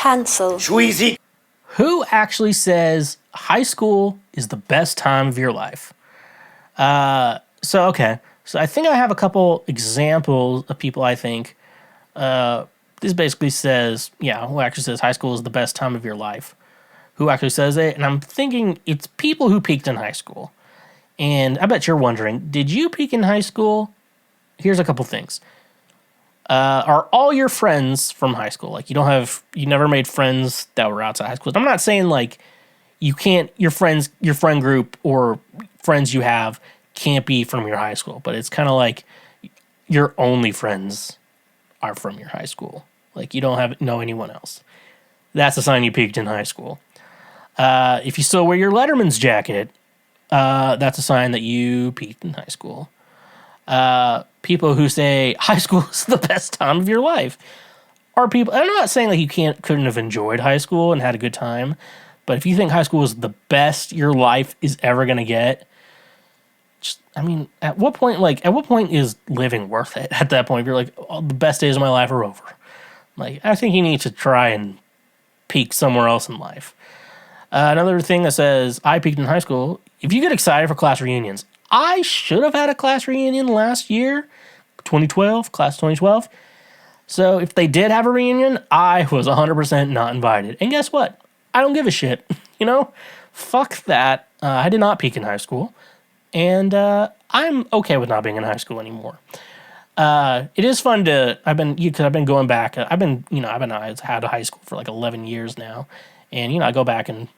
Cancelled. Schweezy. Who actually says high school is the best time of your life? So I think I have a couple examples of people I think. This basically says, who actually says high school is the best time of your life? Who actually says it? And I'm thinking it's people who peaked in high school. And I bet you're wondering, did you peak in high school? Here's a couple things. Are all your friends from high school? Like you never made friends that were outside high school. I'm not saying like you can't, your friend group or friends you have can't be from your high school, but it's kind of like your only friends are from your high school. Like you don't know anyone else. That's a sign you peaked in high school. If you still wear your Letterman's jacket, that's a sign that you peaked in high school. People who say high school is the best time of your life are people. I'm not saying like you couldn't have enjoyed high school and had a good time, but if you think high school is the best your life is ever gonna get, at what point is living worth it? At that point, if you're like, oh, the best days of my life are over. Like, I think you need to try and peak somewhere else in life. Another thing that says I peaked in high school. If you get excited for class reunions, I should have had a class reunion last year, class 2012. So if they did have a reunion, I was 100% not invited. And guess what? I don't give a shit. Fuck that. I did not peak in high school. And I'm okay with not being in high school anymore. It is fun I've been going back. I've had a high school for like 11 years now. And, I go back and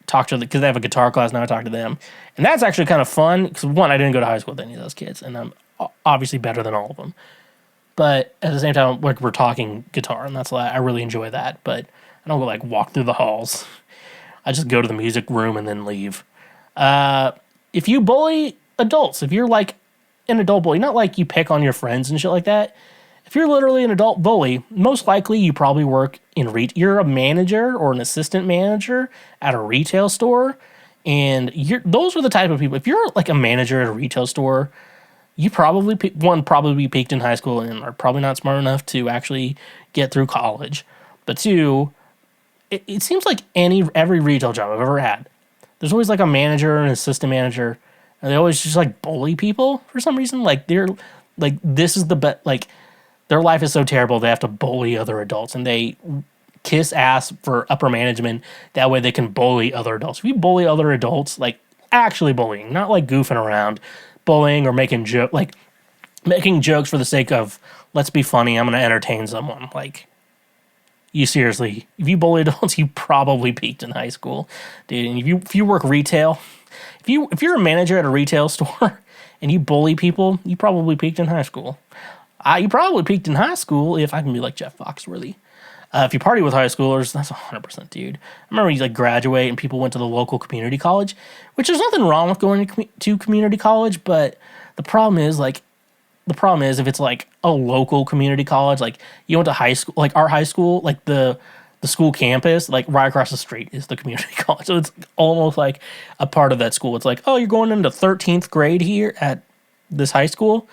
talk to because they have a guitar class now. I talk to them, and that's actually kind of fun because one, I didn't go to high school with any of those kids, and I'm obviously better than all of them. But at the same time, like we're talking guitar, and that's I really enjoy that. But I don't go like walk through the halls. I just go to the music room and then leave. If you bully adults, if you're like an adult bully, not like you pick on your friends and shit like that. If you're literally an adult bully, most likely you probably work in you're a manager or an assistant manager at a retail store, and those are the type of people. If you're like a manager at a retail store, you probably probably peaked in high school and are probably not smart enough to actually get through college. But two, it seems like every retail job I've ever had, there's always like a manager and an assistant manager, and they always just like bully people for some reason. Like they're like this is the best like. Their life is so terrible they have to bully other adults, and they kiss ass for upper management. That way they can bully other adults. If you bully other adults, like actually bullying, not like goofing around, bullying or making jokes for the sake of let's be funny, I'm going to entertain someone. Like, you seriously, if you bully adults, you probably peaked in high school, dude. And if you work retail, if you're a manager at a retail store and you bully people, you probably peaked in high school. You probably peaked in high school if I can be like Jeff Foxworthy. If you party with high schoolers, that's 100%, dude. I remember you like graduate and people went to the local community college, which there's nothing wrong with going to community college, but the problem is if it's like a local community college, like you went to high school, like our high school, like the school campus, like right across the street is the community college. So it's almost like a part of that school. It's like, oh, you're going into 13th grade here at this high school.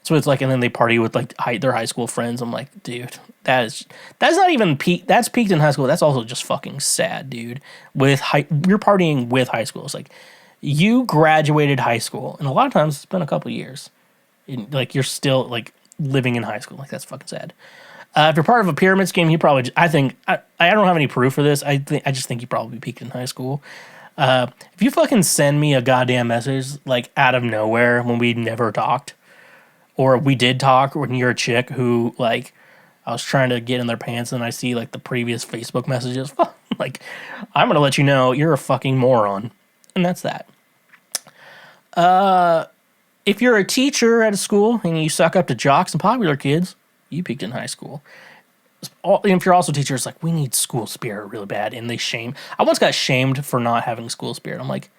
So it's like, and then they party with like their high school friends. I'm like, dude, that's not even peak. That's peaked in high school. That's also just fucking sad, dude. You're partying with high school. It's like you graduated high school, and a lot of times it's been a couple of years. And, like you're still like living in high school. Like that's fucking sad. If you're part of a pyramid scheme, you probably. I don't have any proof for this. I just think you probably peaked in high school. If you fucking send me a goddamn message like out of nowhere when we never talked. Or we did talk when you're a chick who, like, I was trying to get in their pants and I see, like, the previous Facebook messages. Like, I'm going to let you know you're a fucking moron. And that's that. If you're a teacher at a school and you suck up to jocks and popular kids, you peaked in high school. If you're also a teacher, it's like, we need school spirit really bad. And I once got shamed for not having school spirit. I'm like,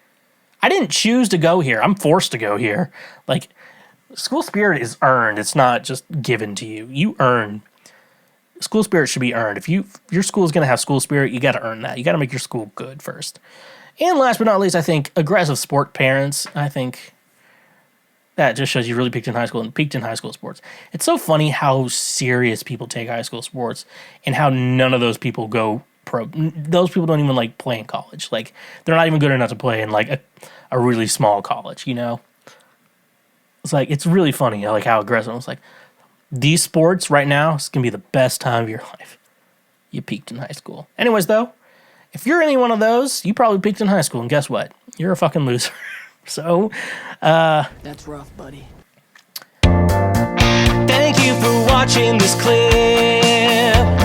I didn't choose to go here. I'm forced to go here. Like, school spirit is earned. It's not just given to you. You earn. School spirit should be earned. If your school is going to have school spirit, you got to earn that. You got to make your school good first. And last but not least, I think aggressive sport parents. I think That just shows you really peaked in high school and peaked in high school sports. It's so funny how serious people take high school sports and how none of those people go pro. Those people don't even like play in college. Like they're not even good enough to play in like a really small college, you know? It's like, it's really funny like how aggressive. It's like, these sports right now is going to be the best time of your life. You peaked in high school. Anyways, though, if you're any one of those, you probably peaked in high school. And guess what? You're a fucking loser. So, that's rough, buddy. Thank you for watching this clip.